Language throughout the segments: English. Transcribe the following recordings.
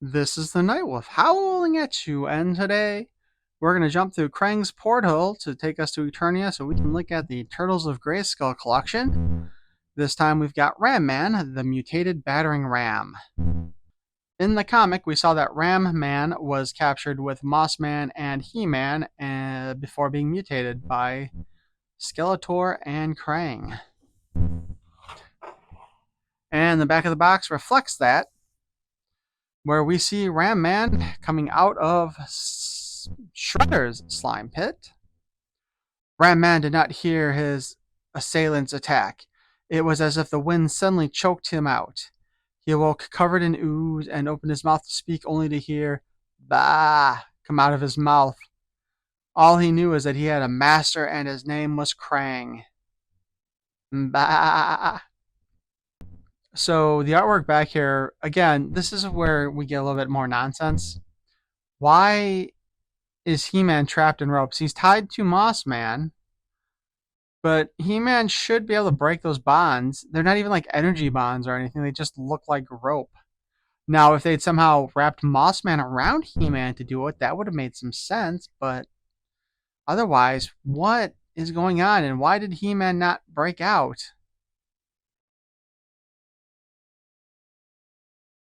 This is the Night Wolf howling at you, and today we're going to jump through Krang's portal to take us to Eternia so we can look at the Turtles of Grayskull collection. This time we've got Ram Man, the mutated battering ram. In the comic, we saw that Ram Man was captured with Moss Man and He-Man before being mutated by Skeletor and Krang. And the back of the box reflects that, where we see Ram Man coming out of Shredder's slime pit. Ram Man did not hear his assailant's attack. It was as if the wind suddenly choked him out. He awoke covered in ooze and opened his mouth to speak, only to hear "Bah" come out of his mouth. All he knew is that he had a master and his name was Krang. Bah. So the artwork back here, again, this is where we get a little bit more nonsense. Why is He-Man trapped in ropes? He's tied to Moss Man, but He-Man should be able to break those bonds. They're not even like energy bonds or anything. They just look like rope. Now, if they'd somehow wrapped Moss Man around He-Man to do it, that would have made some sense. But otherwise, what is going on, and why did He-Man not break out?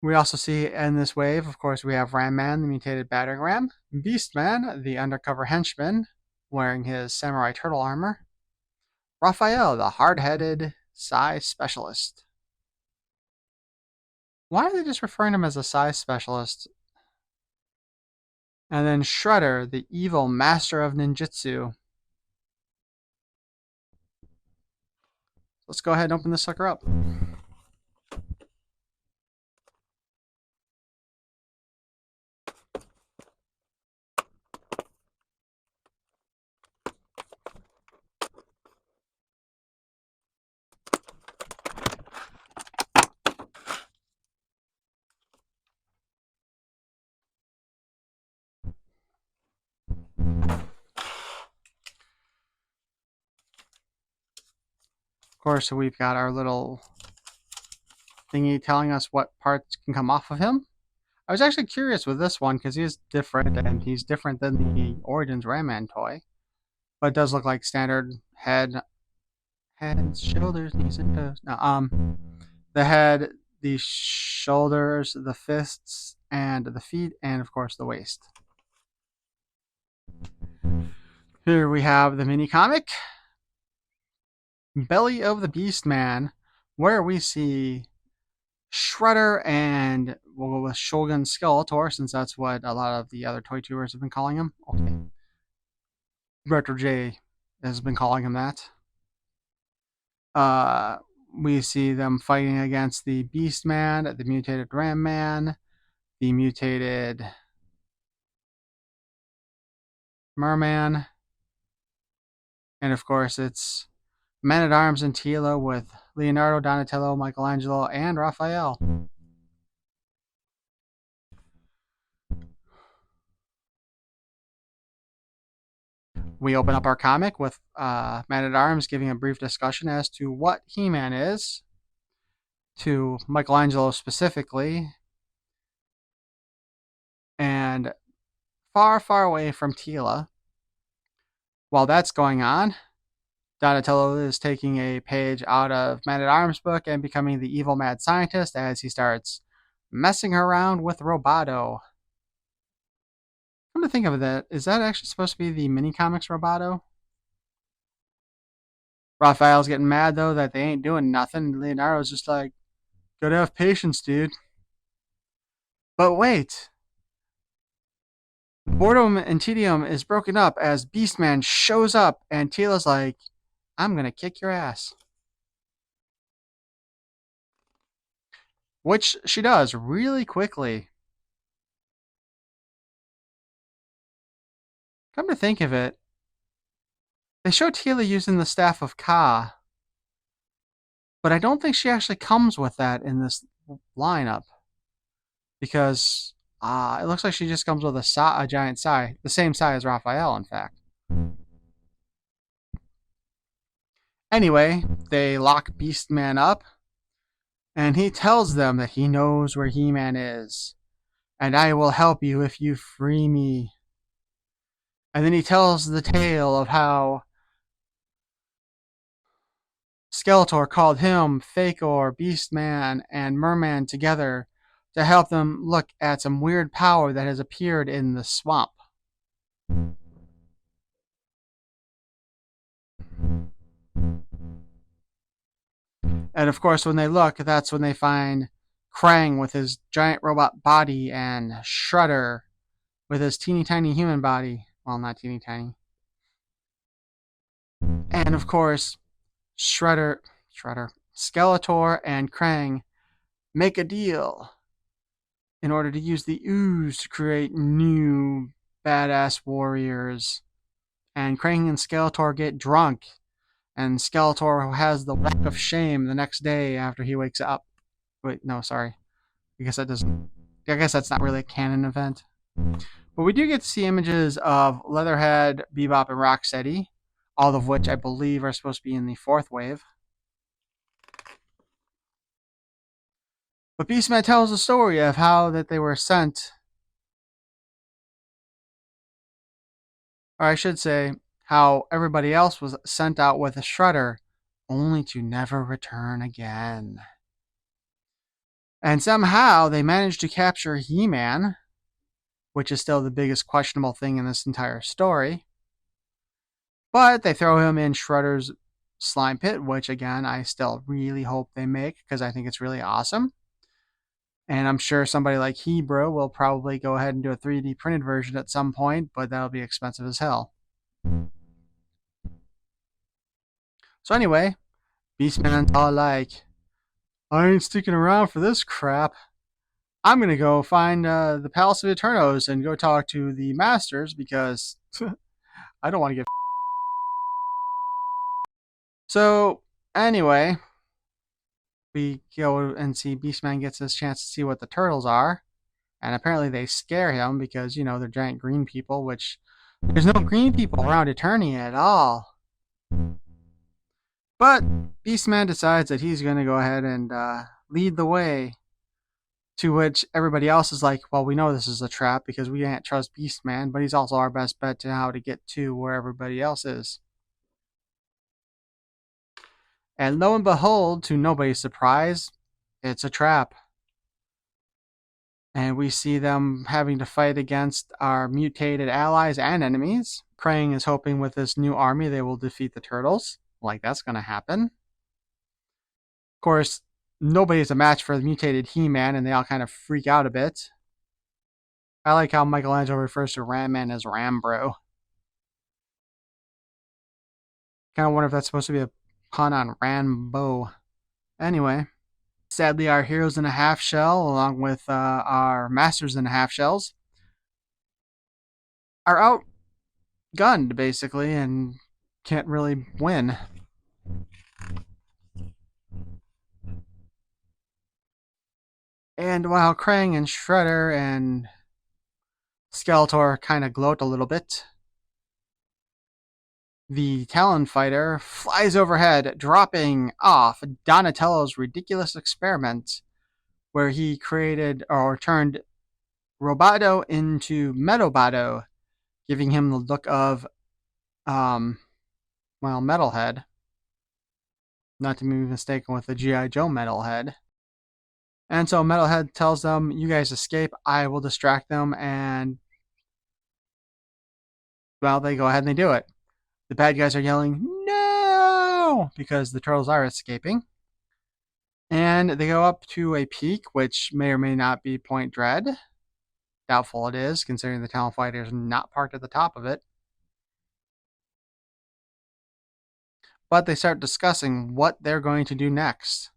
We also see in this wave, of course, we have Ram Man, the mutated battering ram, Beast Man, the undercover henchman, wearing his samurai turtle armor, Raphael, the hard-headed size specialist. Why are they just referring to him as a size specialist? And then Shredder, the evil master of ninjutsu. Let's go ahead and open this sucker up. Of course, so we've got our little thingy telling us what parts can come off of him. I was actually curious with this one because he is different, and he's different than the Origins Ram Man toy. But it does look like standard head, shoulders, knees, and toes. No, the head, the shoulders, the fists, and the feet, and of course the waist. Here we have the mini comic, Belly of the Beast Man, where we see Shredder and we'll go with Shogun Skeletor, since that's what a lot of the other toy tubers have been calling him. Okay. Retro J has been calling him that. We see them fighting against the Beast Man, the mutated Ram Man, the mutated Merman, and of course it's Man-at-Arms and Tila with Leonardo, Donatello, Michelangelo, and Raphael. We open up our comic with Man-at-Arms giving a brief discussion as to what He-Man is, to Michelangelo specifically, and far, far away from Tila. While that's going on, Donatello is taking a page out of Man-at-Arms' book and becoming the evil mad scientist as he starts messing around with Roboto. Come to think of it, is that actually supposed to be the mini comics Roboto? Raphael's getting mad though that they ain't doing nothing. Leonardo's just like, gotta have patience, dude. But wait, boredom and tedium is broken up as Beastman shows up and Tila's like, I'm gonna kick your ass. Which she does really quickly. Come to think of it, they show Tila using the Staff of Ka, but I don't think she actually comes with that in this lineup, because it looks like she just comes with a giant sai, the same size as Raphael, in fact. Anyway, they lock Beastman up, and he tells them that he knows where He-Man is. and I will help you if you free me. And then he tells the tale of how Skeletor called him, Fakor, Beastman, and Merman together to help them look at some weird power that has appeared in the swamp. And of course, when they look, that's when they find Krang with his giant robot body and Shredder with his teeny tiny human body. Well, not teeny tiny. And of course, Skeletor and Krang make a deal in order to use the ooze to create new badass warriors. And Krang and Skeletor get drunk, and Skeletor has the walk of shame the next day after he wakes up. Wait, no, sorry. I guess that doesn't. I guess that's not really a canon event. But we do get to see images of Leatherhead, Bebop, and Rocksteady, all of which I believe are supposed to be in the fourth wave. But Beastman tells the story of how that they were sent, or I should say, how everybody else was sent out with a Shredder, only to never return again. And somehow they managed to capture He-Man, which is still the biggest questionable thing in this entire story. But they throw him in Shredder's slime pit, which again, I still really hope they make because I think it's really awesome. And I'm sure somebody like Hebrew will probably go ahead and do a 3D printed version at some point, but that'll be expensive as hell. So anyway, Beastman's all like, I ain't sticking around for this crap. I'm going to go find the Palace of Eternos and go talk to the Masters because I don't want to get. So anyway, we go and see Beastman gets this chance to see what the turtles are. And apparently they scare him because, you know, they're giant green people, which there's no green people around Eternia at all. But Beastman decides that he's going to go ahead and lead the way. To which everybody else is like, well, we know this is a trap because we can't trust Beastman, but he's also our best bet to how to get to where everybody else is. And lo and behold, to nobody's surprise, it's a trap. And we see them having to fight against our mutated allies and enemies. Krang is hoping with this new army they will defeat the turtles. Like, that's going to happen. Of course, nobody's a match for the mutated He-Man, and they all kind of freak out a bit. I like how Michelangelo refers to Ram-Man as Rambro. Kind of wonder if that's supposed to be a pun on Rambo. Anyway, sadly, our heroes in a half shell, along with our masters in a half shells, are outgunned basically and can't really win. And while Krang and Shredder and Skeletor kind of gloat a little bit, the Talon Fighter flies overhead, dropping off Donatello's ridiculous experiment where he created or turned Roboto into Metalboto, giving him the look of, Metalhead. Not to be mistaken with the G.I. Joe Metalhead. And so Metalhead tells them, you guys escape, I will distract them, and, well, they go ahead and they do it. The bad guys are yelling, no! Because the turtles are escaping. And they go up to a peak, which may or may not be Point Dread. Doubtful it is, considering the Talon Fighter is not parked at the top of it. But they start discussing what they're going to do next.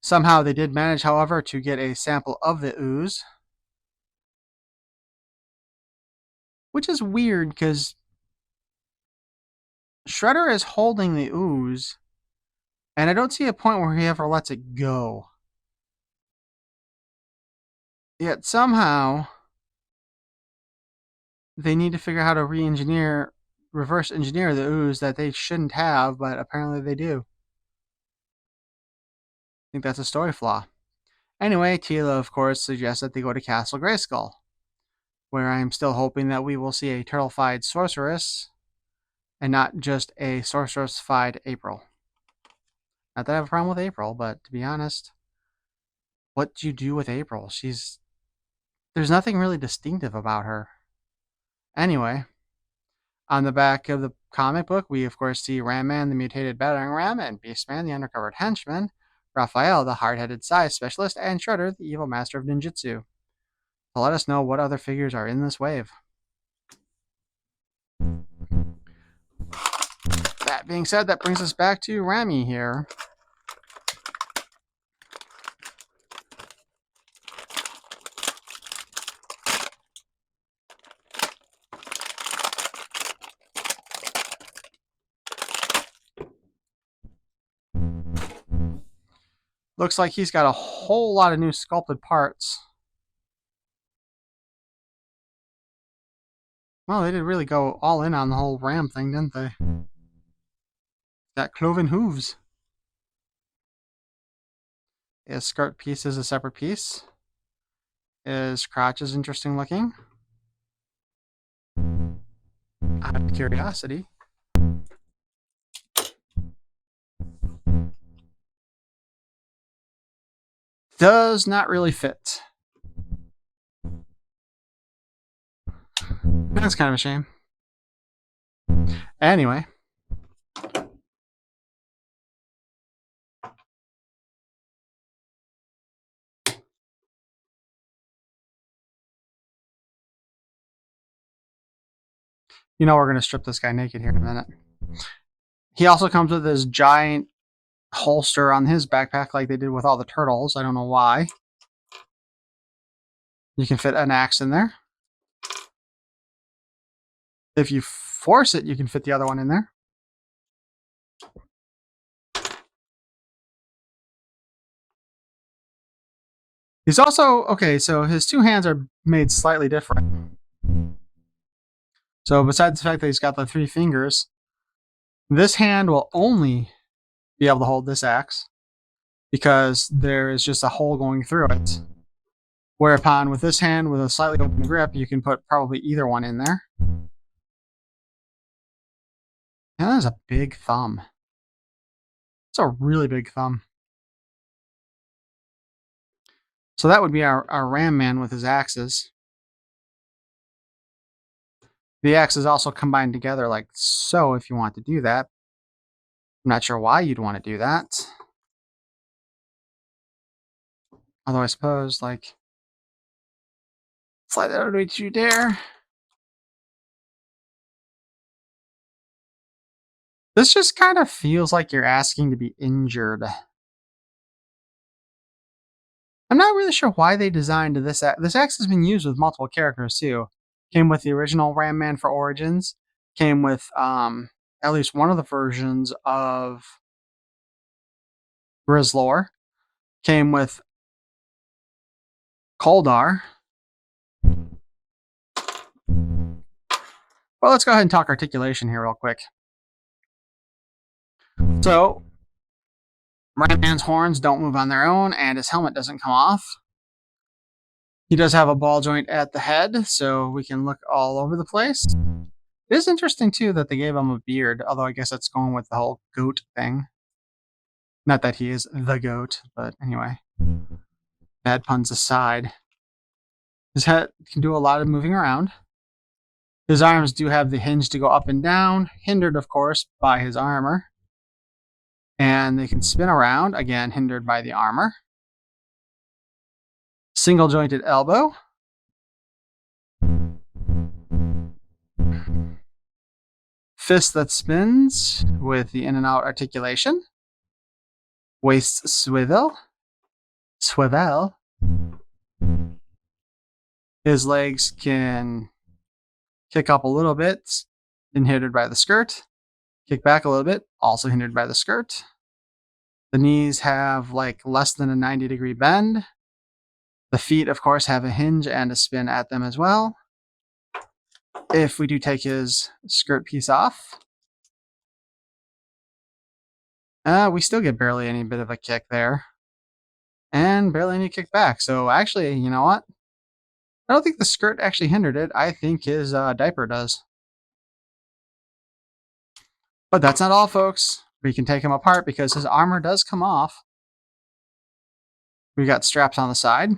Somehow they did manage, however, to get a sample of the ooze. Which is weird, because Shredder is holding the ooze, and I don't see a point where he ever lets it go. Yet somehow they need to figure out how to reverse engineer the ooze that they shouldn't have, but apparently they do. I think that's a story flaw. Anyway, Tila, of course, suggests that they go to Castle Grayskull, where I am still hoping that we will see a turtle-fied sorceress and not just a sorceress-fied April. Not that I have a problem with April, but to be honest, what do you do with April? There's nothing really distinctive about her. Anyway, on the back of the comic book, we of course see Ram Man, the mutated battering ram, and Beastman, the undercover henchman, Raphael, the hard-headed science specialist, and Shredder, the evil master of ninjutsu. So let us know what other figures are in this wave. That being said, that brings us back to Rami here. Looks like he's got a whole lot of new sculpted parts. Well, they did really go all in on the whole ram thing, didn't they? Got cloven hooves. His skirt piece is a separate piece. His crotch is interesting looking. Out of curiosity. Does not really fit. That's kind of a shame. Anyway. You know we're going to strip this guy naked here in a minute. He also comes with this giant holster on his backpack like they did with all the turtles. I don't know why. You can fit an axe in there. If you force it, you can fit the other one in there. He's also, okay, so his two hands are made slightly different. So besides the fact that he's got the 3 fingers, this hand will only be able to hold this axe because there is just a hole going through it. Whereupon with this hand with a slightly open grip, you can put probably either one in there. And that is a big thumb. It's a really big thumb. So that would be our Ram Man with his axes. The axes also combined together like so if you want to do that. I'm not sure why you'd want to do that. Although I suppose, like, slide that out of the way to you dare. This just kind of feels like you're asking to be injured. I'm not really sure why they designed this axe. This axe has been used with multiple characters too. Came with the original Ram Man for Origins. Came with at least one of the versions of Grizzlor. Came with Koldar. Well, let's go ahead and talk articulation here real quick. So, Ram Man's horns don't move on their own, and his helmet doesn't come off. He does have a ball joint at the head, so we can look all over the place. It is interesting, too, that they gave him a beard, although I guess that's going with the whole goat thing. Not that he is the goat, but anyway. Bad puns aside. His head can do a lot of moving around. His arms do have the hinge to go up and down, hindered, of course, by his armor. And they can spin around, again, hindered by the armor. Single jointed elbow. Fist that spins with the in and out articulation. Waist swivel. Swivel. His legs can kick up a little bit, hindered by the skirt. Kick back a little bit, also hindered by the skirt. The knees have like less than a 90-degree bend. The feet, of course, have a hinge and a spin at them as well. If we do take his skirt piece off, we still get barely any bit of a kick there. and barely any kickback. So actually, you know what? I don't think the skirt actually hindered it. I think his diaper does. But that's not all, folks. We can take him apart because his armor does come off. We got straps on the side.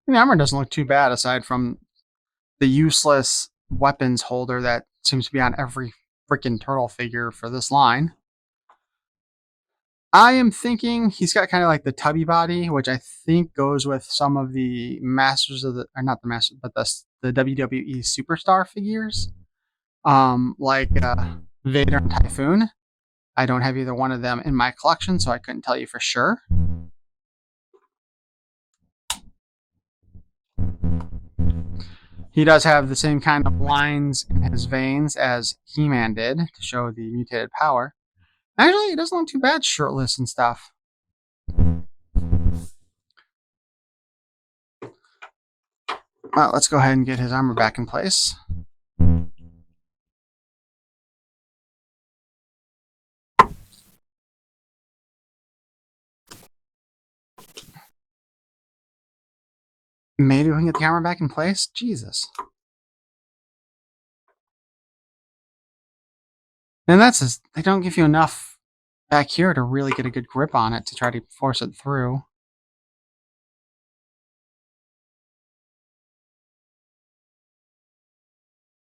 The armor doesn't look too bad aside from the useless weapons holder that seems to be on every freaking turtle figure for this line. I am thinking he's got kind of like the tubby body, which I think goes with some of the Masters of the, or not the Masters, but the WWE Superstar figures, like Vader and Typhoon. I don't have either one of them in my collection, so I couldn't tell you for sure. He does have the same kind of lines in his veins as He-Man did to show the mutated power. Actually, he doesn't look too bad shirtless and stuff. Well, let's go ahead and get his armor back in place. Maybe we can get the armor back in place? Jesus. And that's just, they don't give you enough back here to really get a good grip on it to try to force it through.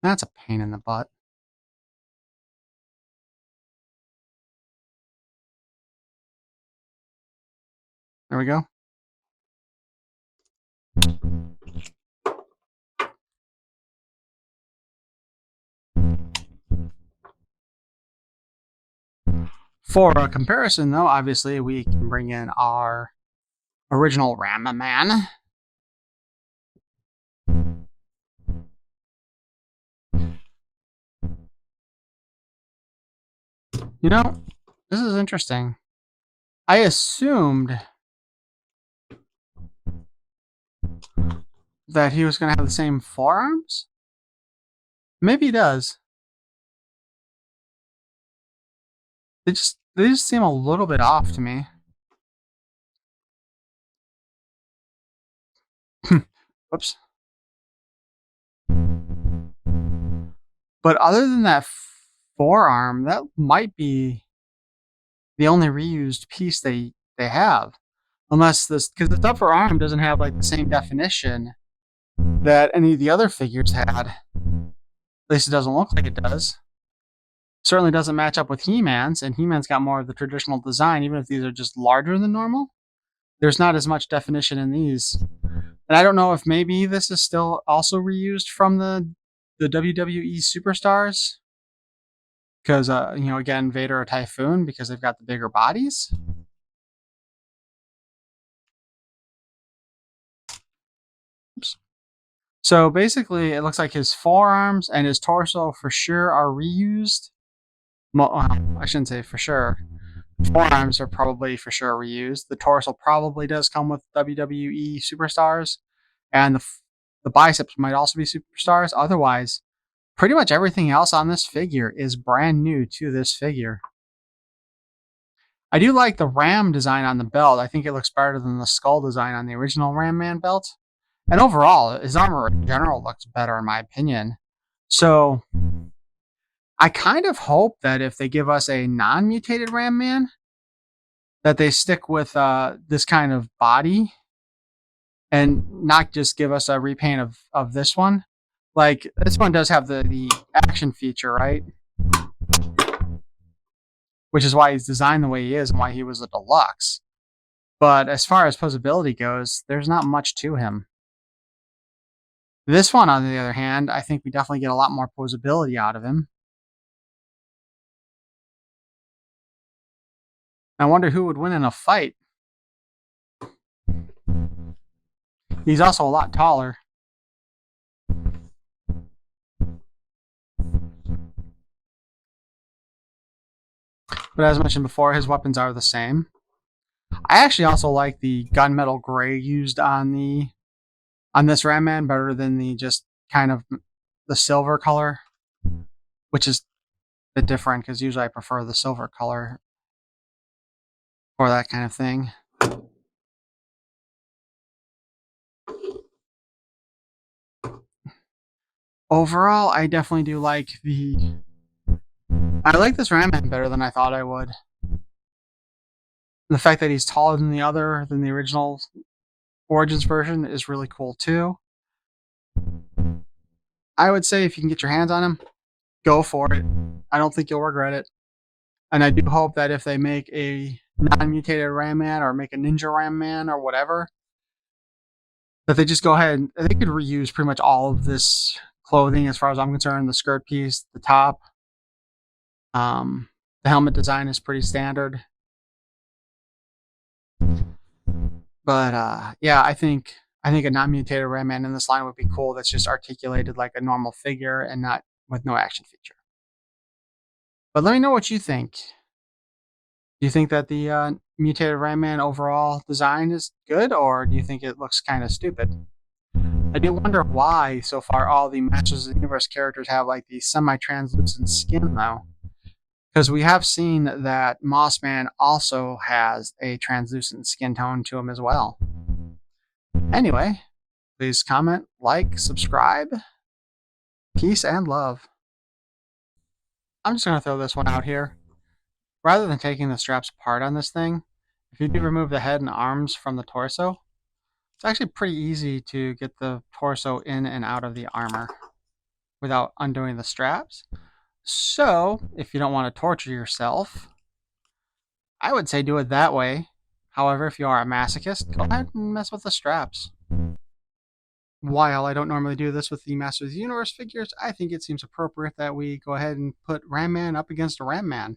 That's a pain in the butt. There we go. For a comparison, though, obviously we can bring in our original Ramman. You know, this is interesting. I assumed that he was going to have the same forearms. Maybe he does. They just seem a little bit off to me. Whoops. But other than that forearm, that might be the only reused piece they have. Unless this, because the upper arm doesn't have like the same definition that any of the other figures had. At least it doesn't look like it does. Certainly doesn't match up with He-Man's, and He-Man's got more of the traditional design, even if these are just larger than normal. There's not as much definition in these. And I don't know if maybe this is still also reused from the WWE Superstars. Because, you know, again, Vader or Typhoon, because they've got the bigger bodies. Oops. So basically, it looks like his forearms and his torso for sure are reused. Well, I shouldn't say for sure. Forearms are probably for sure reused. The torso probably does come with WWE Superstars. And the biceps might also be Superstars. Otherwise, pretty much everything else on this figure is brand new to this figure. I do like the Ram design on the belt. I think it looks better than the skull design on the original Ram Man belt. And overall, his armor in general looks better in my opinion. So I kind of hope that if they give us a non-mutated Ram Man, that they stick with this kind of body and not just give us a repaint of this one. Like, this one does have the action feature, right? Which is why he's designed the way he is and why he was a deluxe. But as far as posability goes, there's not much to him. This one, on the other hand, I think we definitely get a lot more posability out of him. I wonder who would win in a fight. He's also a lot taller. But as mentioned before, his weapons are the same. I actually also like the gunmetal gray used on this Ram Man better than the just kind of the silver color, which is a bit different because usually I prefer the silver color for that kind of thing. Overall, I definitely do like I like this Ram Man better than I thought I would. The fact that he's taller than the original Origins version is really cool too. I would say if you can get your hands on him, go for it. I don't think you'll regret it. And I do hope that if they make a non-mutated Ram Man or make a Ninja Ram Man or whatever, that they just go ahead and they could reuse pretty much all of this clothing as far as I'm concerned. The skirt piece, the top, the helmet design is pretty standard. But yeah, I think a non-mutated Ram Man in this line would be cool. That's just articulated like a normal figure and not with no action feature. But let me know what you think. Do you think that the mutated Ram Man overall design is good, or do you think it looks kind of stupid? I do wonder why so far all the Masters of the Universe characters have like the semi-translucent skin though. Because we have seen that Mossman also has a translucent skin tone to him as well. Anyway, please comment, like, subscribe. Peace and love. I'm just going to throw this one out here. Rather than taking the straps apart on this thing, if you do remove the head and arms from the torso, it's actually pretty easy to get the torso in and out of the armor without undoing the straps. So, if you don't want to torture yourself, I would say do it that way. However, if you are a masochist, go ahead and mess with the straps. While I don't normally do this with the Masters of the Universe figures, I think it seems appropriate that we go ahead and put Ram Man up against a Ram Man.